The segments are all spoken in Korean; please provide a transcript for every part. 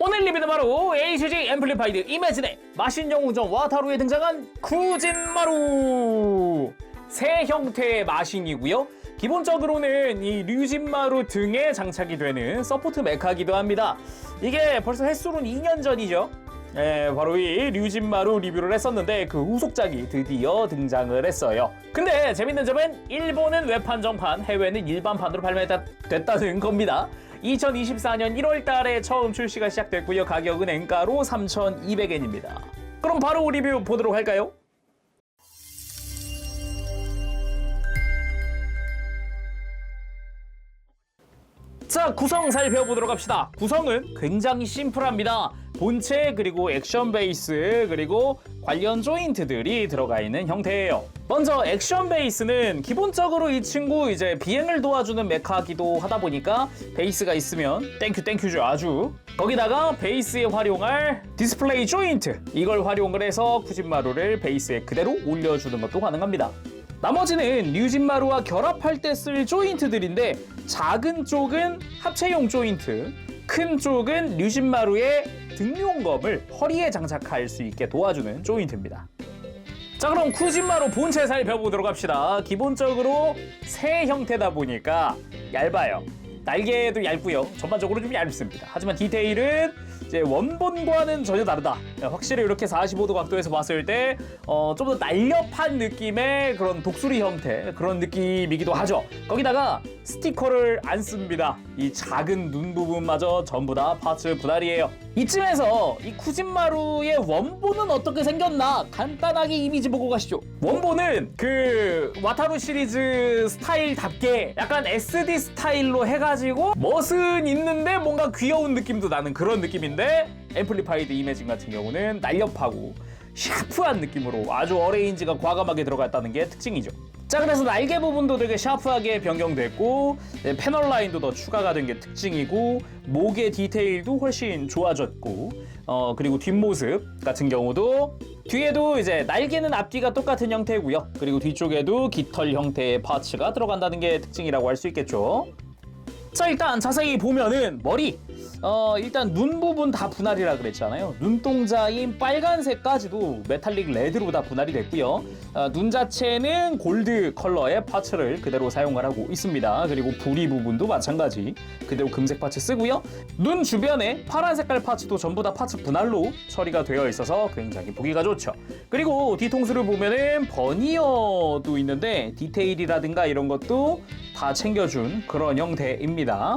오늘 리뷰는 바로 HG 앰플리파이드 이매진의 마신영웅전 와타루에 등장한 쿠진마루 새 형태의 마신이고요. 기본적으로는 이 류진마루 등에 장착이 되는 서포트 메카이기도 합니다. 이게 벌써 횟수로는 2년 전이죠. 바로 이 류진마루 리뷰를 했었는데 그 후속작이 드디어 등장을 했어요. 근데 재밌는 점은 일본은 외판정판, 해외는 일반판으로 발매됐다는 겁니다. 2024년 1월달에 처음 출시가 시작됐고요. 가격은 엔가로 3,200엔입니다. 그럼 바로 리뷰 보도록 할까요? 자, 구성 살펴보도록 합시다. 구성은 굉장히 심플합니다. 본체 그리고 액션 베이스 그리고 관련 조인트들이 들어가 있는 형태예요. 먼저 액션 베이스는 기본적으로 이 친구 이제 비행을 도와주는 메카기도 하다 보니까 베이스가 있으면 땡큐죠 아주. 거기다가 베이스에 활용할 디스플레이 조인트, 이걸 활용을 해서 쿠진마루를 베이스에 그대로 올려주는 것도 가능합니다. 나머지는 류진마루와 결합할 때 쓸 조인트들인데 작은 쪽은 합체용 조인트, 큰 쪽은 류진마루의 등용검을 허리에 장착할 수 있게 도와주는 조인트입니다. 자, 그럼 쿠진마루 본체 살펴보도록 합시다. 기본적으로 새 형태다 보니까 얇아요. 날개도 얇고요. 전반적으로 좀 얇습니다. 하지만 디테일은 이제 원본과는 전혀 다르다. 확실히 이렇게 45도 각도에서 봤을 때 좀 더 날렵한 느낌의 그런 독수리 형태, 그런 느낌이기도 하죠. 거기다가 스티커를 안 씁니다. 이 작은 눈 부분마저 전부 다 파츠 분할이에요. 이쯤에서 이 쿠진마루의 원본은 어떻게 생겼나 간단하게 이미지 보고 가시죠. 원본은 그 와타루 시리즈 스타일답게 약간 SD 스타일로 해가지고 멋은 있는데 뭔가 귀여운 느낌도 나는 그런 느낌인데, 앰플리파이드 이매진 같은 경우는 날렵하고 샤프한 느낌으로 아주 어레인지가 과감하게 들어갔다는 게 특징이죠. 자, 그래서 날개 부분도 되게 샤프하게 변경됐고 패널 라인도 더 추가가 된 게 특징이고, 목의 디테일도 훨씬 좋아졌고, 그리고 뒷모습 같은 경우도 뒤에도 이제 날개는 앞뒤가 똑같은 형태고요. 그리고 뒤쪽에도 깃털 형태의 파츠가 들어간다는 게 특징이라고 할 수 있겠죠. 자, 일단 자세히 보면은 머리, 일단 눈 부분 다 분할이라 그랬잖아요. 눈동자인 빨간색까지도 메탈릭 레드로 다 분할이 됐고요. 눈 자체는 골드 컬러의 파츠를 그대로 사용을 하고 있습니다. 그리고 부리 부분도 마찬가지 그대로 금색 파츠 쓰고요. 눈 주변에 파란 색깔 파츠도 전부 다 파츠 분할로 처리가 되어 있어서 굉장히 보기가 좋죠. 그리고 뒤통수를 보면은 버니어도 있는데 디테일이라든가 이런 것도 다 챙겨준 그런 형태입니다.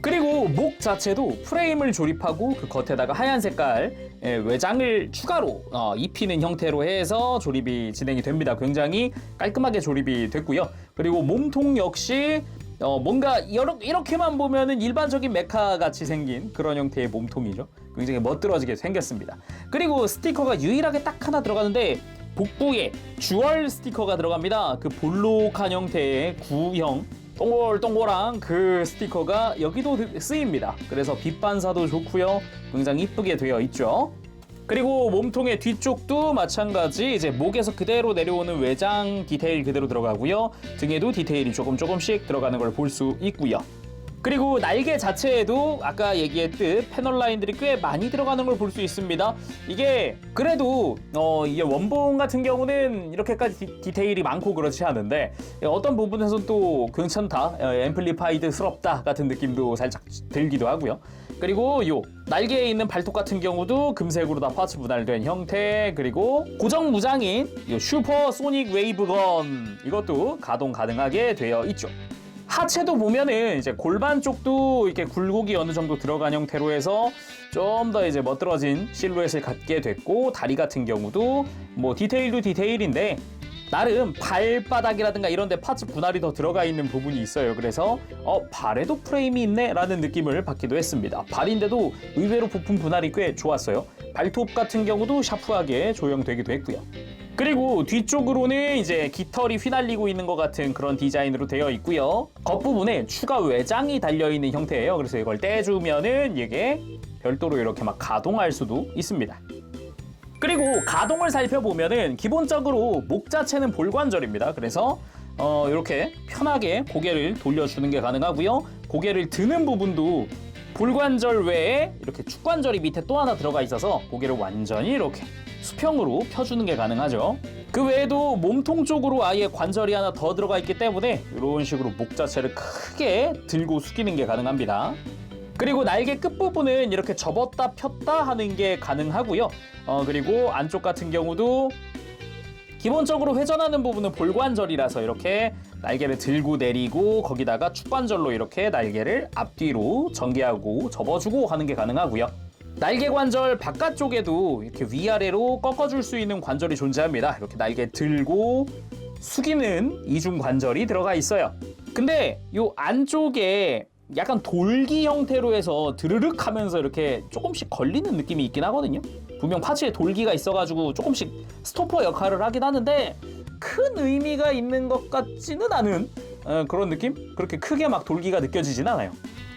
그리고 목 자체도 프레임을 조립하고 그 겉에다가 하얀 색깔 외장을 추가로 입히는 형태로 해서 조립이 진행이 됩니다. 굉장히 깔끔하게 조립이 됐고요. 그리고 몸통 역시 뭔가 이렇게만 보면은 일반적인 메카 같이 생긴 그런 형태의 몸통이죠. 굉장히 멋들어지게 생겼습니다. 그리고 스티커가 유일하게 딱 하나 들어가는데 복부에 주얼 스티커가 들어갑니다. 그 볼록한 형태의 구형 동글동글한 그 스티커가 여기도 쓰입니다. 그래서 빛 반사도 좋고요. 굉장히 이쁘게 되어 있죠. 그리고 몸통의 뒤쪽도 마찬가지 이제 목에서 그대로 내려오는 외장 디테일 그대로 들어가고요. 등에도 디테일이 조금씩 들어가는 걸 볼 수 있고요. 그리고 날개 자체에도 아까 얘기했듯 패널 라인들이 꽤 많이 들어가는 걸 볼 수 있습니다. 이게 그래도 이게 원본 같은 경우는 이렇게까지 디테일이 많고 그렇지 않은데 어떤 부분에서는 또 괜찮다, 앰플리파이드스럽다 같은 느낌도 살짝 들기도 하고요. 그리고 요 날개에 있는 발톱 같은 경우도 금색으로 다 파츠 분할된 형태, 그리고 고정 무장인 요 슈퍼 소닉 웨이브건 이것도 가동 가능하게 되어 있죠. 하체도 보면은 이제 골반 쪽도 이렇게 굴곡이 어느 정도 들어간 형태로 해서 좀 더 이제 멋들어진 실루엣을 갖게 됐고, 다리 같은 경우도 뭐 디테일도 디테일인데 나름 발바닥이라든가 이런 데 파츠 분할이 더 들어가 있는 부분이 있어요. 그래서 발에도 프레임이 있네 라는 느낌을 받기도 했습니다. 발인데도 의외로 부품 분할이 꽤 좋았어요. 발톱 같은 경우도 샤프하게 조형되기도 했고요. 그리고 뒤쪽으로는 이제 깃털이 휘날리고 있는 것 같은 그런 디자인으로 되어 있고요. 겉부분에 추가 외장이 달려있는 형태예요. 그래서 이걸 떼주면은 이게 별도로 이렇게 막 가동할 수도 있습니다. 그리고 가동을 살펴보면은 기본적으로 목 자체는 볼관절입니다. 그래서 이렇게 편하게 고개를 돌려주는 게 가능하고요. 고개를 드는 부분도 볼관절 외에 이렇게 축관절이 밑에 또 하나 들어가 있어서 고개를 완전히 이렇게 수평으로 펴주는 게 가능하죠. 그 외에도 몸통 쪽으로 아예 관절이 하나 더 들어가 있기 때문에 이런 식으로 목 자체를 크게 들고 숙이는 게 가능합니다. 그리고 날개 끝부분은 이렇게 접었다 폈다 하는 게 가능하고요. 그리고 안쪽 같은 경우도 기본적으로 회전하는 부분은 볼관절이라서 이렇게 날개를 들고 내리고 거기다가 축관절로 이렇게 날개를 앞뒤로 전개하고 접어주고 하는 게 가능하고요. 날개 관절 바깥쪽에도 이렇게 위아래로 꺾어줄 수 있는 관절이 존재합니다. 이렇게 날개 들고 숙이는 이중 관절이 들어가 있어요. 근데 이 안쪽에 약간 돌기 형태로 해서 드르륵 하면서 이렇게 조금씩 걸리는 느낌이 있긴 하거든요. 분명 파츠에 돌기가 있어가지고 조금씩 스토퍼 역할을 하긴 하는데 큰 의미가 있는 것 같지는 않은 그런 느낌? 그렇게 크게 막 돌기가 느껴지진 않아요.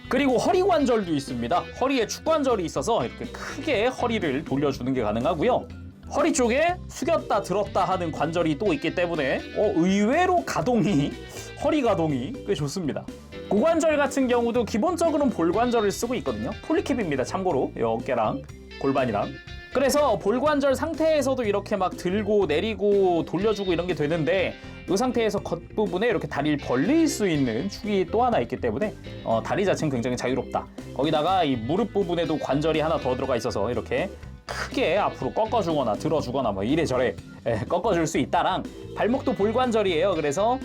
그리고 허리 관절도 있습니다. 허리에 축관절이 있어서 이렇게 크게 허리를 돌려주는 게 가능하고요. 허리 쪽에 숙였다 들었다 하는 관절이 또 있기 때문에 의외로 허리 가동이 꽤 좋습니다. 고관절 같은 경우도 기본적으로는 볼관절을 쓰고 있거든요. 폴리캡입니다. 참고로 이 어깨랑 골반이랑. 그래서 볼관절 상태에서도 이렇게 막 들고 내리고 돌려주고 이런 게 되는데 이 상태에서 겉부분에 이렇게 다리를 벌릴 수 있는 축이 또 하나 있기 때문에 다리 자체는 굉장히 자유롭다. 거기다가 이 무릎 부분에도 관절이 하나 더 들어가 있어서 이렇게 크게 앞으로 꺾어주거나 들어주거나 뭐 이래저래 꺾어줄 수 있다랑 발목도 볼관절이에요. 그래서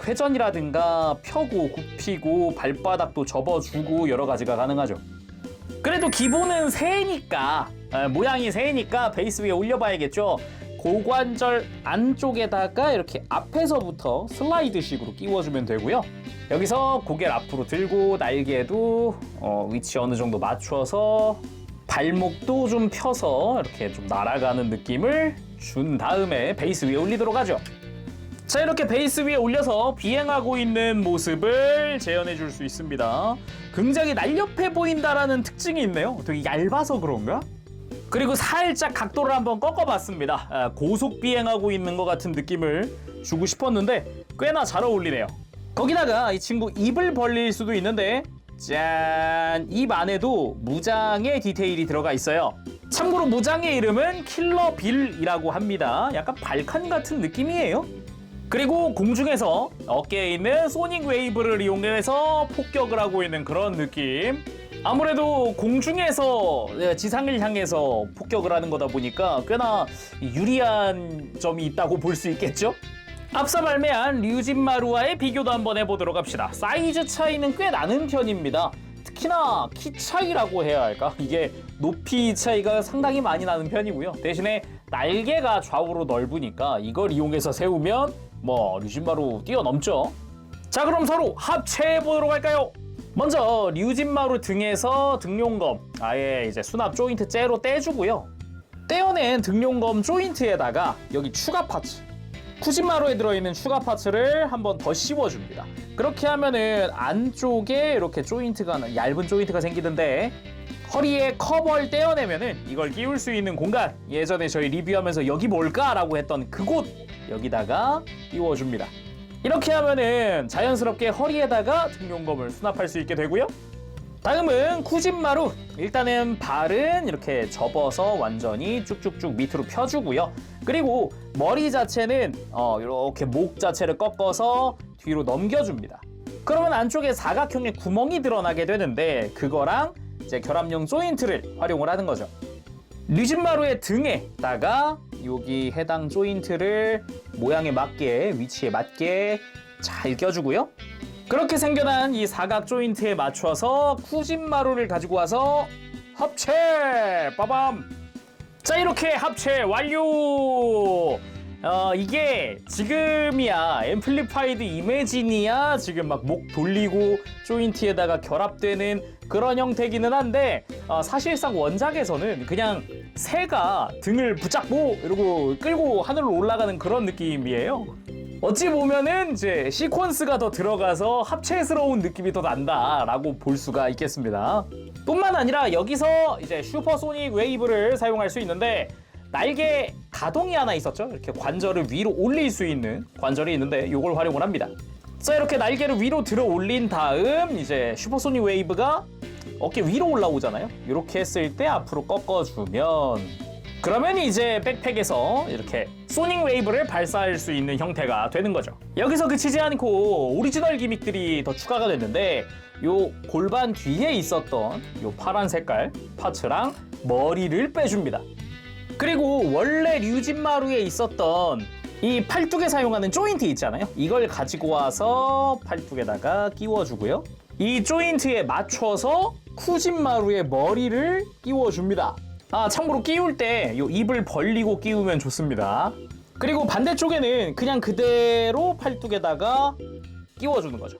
회전이라든가 펴고 굽히고 발바닥도 접어주고 여러 가지가 가능하죠. 그래도 기본은 새니까 모양이 새니까 베이스 위에 올려봐야겠죠. 고관절 안쪽에다가 이렇게 앞에서부터 슬라이드식으로 끼워주면 되고요. 여기서 고개를 앞으로 들고 날개도 위치 어느 정도 맞춰서 발목도 좀 펴서 이렇게 좀 날아가는 느낌을 준 다음에 베이스 위에 올리도록 하죠. 자, 이렇게 베이스 위에 올려서 비행하고 있는 모습을 재현해 줄 수 있습니다. 굉장히 날렵해 보인다라는 특징이 있네요. 되게 얇아서 그런가? 그리고 살짝 각도를 한번 꺾어봤습니다. 고속 비행하고 있는 것 같은 느낌을 주고 싶었는데 꽤나 잘 어울리네요. 거기다가 이 친구 입을 벌릴 수도 있는데 짠! 입 안에도 무장의 디테일이 들어가 있어요. 참고로 무장의 이름은 킬러 빌이라고 합니다. 약간 발칸 같은 느낌이에요. 그리고 공중에서 어깨에 있는 소닉 웨이브를 이용해서 폭격을 하고 있는 그런 느낌. 아무래도 공중에서 지상을 향해서 폭격을 하는 거다 보니까 꽤나 유리한 점이 있다고 볼 수 있겠죠? 앞서 발매한 류진마루와의 비교도 한번 해보도록 합시다. 사이즈 차이는 꽤 나는 편입니다. 특히나 키 차이라고 해야 할까? 이게 높이 차이가 상당히 많이 나는 편이고요. 대신에 날개가 좌우로 넓으니까 이걸 이용해서 세우면 류진마루 뛰어넘죠. 자, 그럼 서로 합체해보도록 할까요? 먼저 류진마루 등에서 등용검 아예 이제 수납 조인트 째로 떼주고요. 떼어낸 등용검 조인트에다가 여기 추가 파츠 쿠진마루에 들어있는 추가 파츠를 한번 더 씌워줍니다. 그렇게 하면은 안쪽에 이렇게 조인트가 얇은 조인트가 생기는데 허리에 커버를 떼어내면은 이걸 끼울 수 있는 공간, 예전에 저희 리뷰하면서 여기 뭘까라고 했던 그곳 여기다가 끼워줍니다. 이렇게 하면은 자연스럽게 허리에다가 등용검을 수납할 수 있게 되고요. 다음은 쿠진마루. 일단은 발은 이렇게 접어서 완전히 쭉쭉쭉 밑으로 펴주고요. 그리고 머리 자체는 이렇게 목 자체를 꺾어서 뒤로 넘겨줍니다. 그러면 안쪽에 사각형의 구멍이 드러나게 되는데 그거랑 이제 결합용 조인트를 활용을 하는 거죠. 류진마루의 등에다가 여기 해당 조인트를 모양에 맞게 위치에 맞게 잘 껴주고요. 그렇게 생겨난 이 사각 조인트에 맞춰서 쿠진마루를 가지고 와서 합체! 빠밤! 자, 이렇게 합체 완료! 이게 지금이야 앰플리파이드 이매진이야 지금 막 목 돌리고 조인트에다가 결합되는 그런 형태기는 한데 사실상 원작에서는 그냥 새가 등을 붙잡고 이러고 끌고 하늘로 올라가는 그런 느낌이에요. 어찌 보면은 이제 시퀀스가 더 들어가서 합체스러운 느낌이 더 난다라고 볼 수가 있겠습니다. 뿐만 아니라 여기서 이제 슈퍼소닉 웨이브를 사용할 수 있는데 날개 가동이 하나 있었죠. 이렇게 관절을 위로 올릴 수 있는 관절이 있는데 이걸 활용을 합니다. 자, 이렇게 날개를 위로 들어 올린 다음 이제 슈퍼소닉 웨이브가 어깨 위로 올라오잖아요. 이렇게 했을 때 앞으로 꺾어주면 그러면 이제 백팩에서 이렇게 소닉 웨이브를 발사할 수 있는 형태가 되는 거죠. 여기서 그치지 않고 오리지널 기믹들이 더 추가가 됐는데 요 골반 뒤에 있었던 요 파란 색깔 파츠랑 머리를 빼줍니다. 그리고 원래 류진마루에 있었던 이 팔뚝에 사용하는 조인트 있잖아요. 이걸 가지고 와서 팔뚝에다가 끼워주고요. 이 조인트에 맞춰서 쿠진마루의 머리를 끼워줍니다. 참고로 끼울 때 이 입을 벌리고 끼우면 좋습니다. 그리고 반대쪽에는 그냥 그대로 팔뚝에다가 끼워주는 거죠.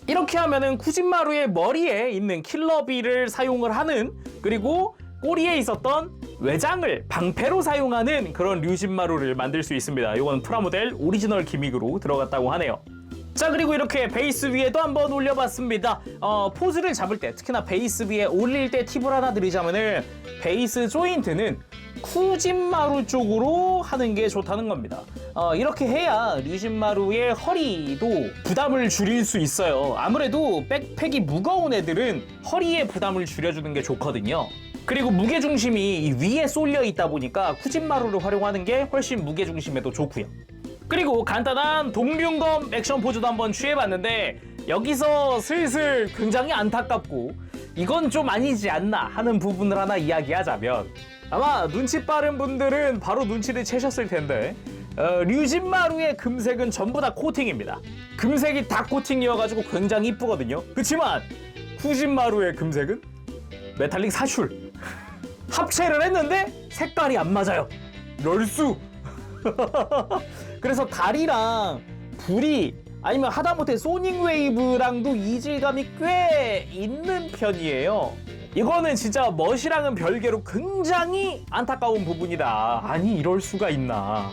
이렇게 하면은 쿠진마루의 머리에 있는 킬러비를 사용을 하는, 그리고 꼬리에 있었던 외장을 방패로 사용하는 그런 류진마루를 만들 수 있습니다. 이건 프라모델 오리지널 기믹으로 들어갔다고 하네요. 자, 그리고 이렇게 베이스 위에도 한번 올려봤습니다. 포즈를 잡을 때, 특히나 베이스 위에 올릴 때 팁을 하나 드리자면은 베이스 조인트는 쿠진마루 쪽으로 하는 게 좋다는 겁니다. 이렇게 해야 류진마루의 허리도 부담을 줄일 수 있어요. 아무래도 백팩이 무거운 애들은 허리에 부담을 줄여주는 게 좋거든요. 그리고 무게중심이 이 위에 쏠려 있다 보니까 쿠진마루를 활용하는 게 훨씬 무게중심에도 좋고요. 그리고 간단한 동륜검 액션 포즈도 한번 취해봤는데 여기서 슬슬 굉장히 안타깝고 이건 좀 아니지 않나 하는 부분을 하나 이야기하자면, 아마 눈치 빠른 분들은 바로 눈치를 채셨을 텐데 류진마루의 금색은 전부 다 코팅입니다. 금색이 다 코팅이어가지고 굉장히 이쁘거든요. 그치만 쿠진마루의 금색은 메탈릭 사출. 합체를 했는데 색깔이 안 맞아요. 럴수. 그래서 다리랑 불이, 아니면 하다못해 소닉 웨이브랑도 이질감이 꽤 있는 편이에요. 이거는 진짜 멋이랑은 별개로 굉장히 안타까운 부분이다. 아니, 이럴 수가 있나.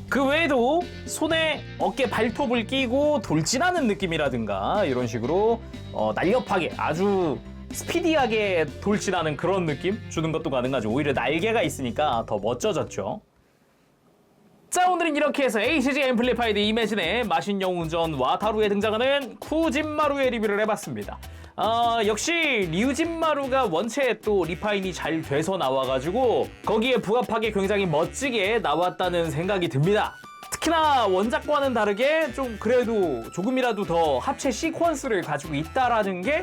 그 외에도 손에 어깨 발톱을 끼고 돌진하는 느낌이라든가 이런 식으로 날렵하게 아주 스피디하게 돌진하는 그런 느낌 주는 것도 가능하죠. 오히려 날개가 있으니까 더 멋져졌죠. 자, 오늘은 이렇게 해서 HG 앰플리파이드 이매진의 마신영웅전 와타루에 등장하는 쿠진마루의 리뷰를 해봤습니다. 역시 류진마루가 원체 또 리파인이 잘 돼서 나와가지고 거기에 부합하게 굉장히 멋지게 나왔다는 생각이 듭니다. 특히나 원작과는 다르게 좀 그래도 조금이라도 더 합체 시퀀스를 가지고 있다라는 게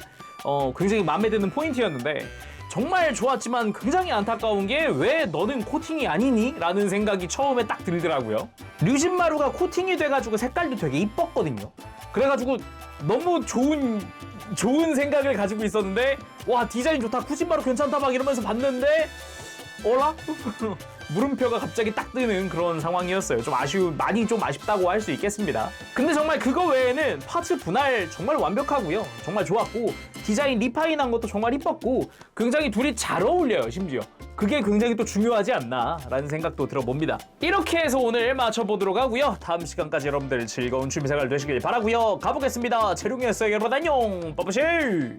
굉장히 마음에 드는 포인트였는데, 정말 좋았지만 굉장히 안타까운 게 왜 너는 코팅이 아니니? 라는 생각이 처음에 딱 들더라고요. 류진마루가 코팅이 돼가지고 색깔도 되게 이뻤거든요. 그래가지고 너무 좋은 생각을 가지고 있었는데, 와, 디자인 좋다, 쿠진마루 괜찮다 막 이러면서 봤는데 어라? 물음표가 갑자기 딱 뜨는 그런 상황이었어요. 많이 좀 아쉽다고 할 수 있겠습니다. 근데 정말 그거 외에는 파츠 분할 정말 완벽하고요. 정말 좋았고, 디자인 리파인한 것도 정말 이뻤고, 굉장히 둘이 잘 어울려요, 심지어. 그게 굉장히 또 중요하지 않나 라는 생각도 들어봅니다. 이렇게 해서 오늘 맞춰보도록 하고요. 다음 시간까지 여러분들 즐거운 취미생활 되시길 바라고요. 가보겠습니다. 재룡이었어요. 여러분 안녕. 빠빠실.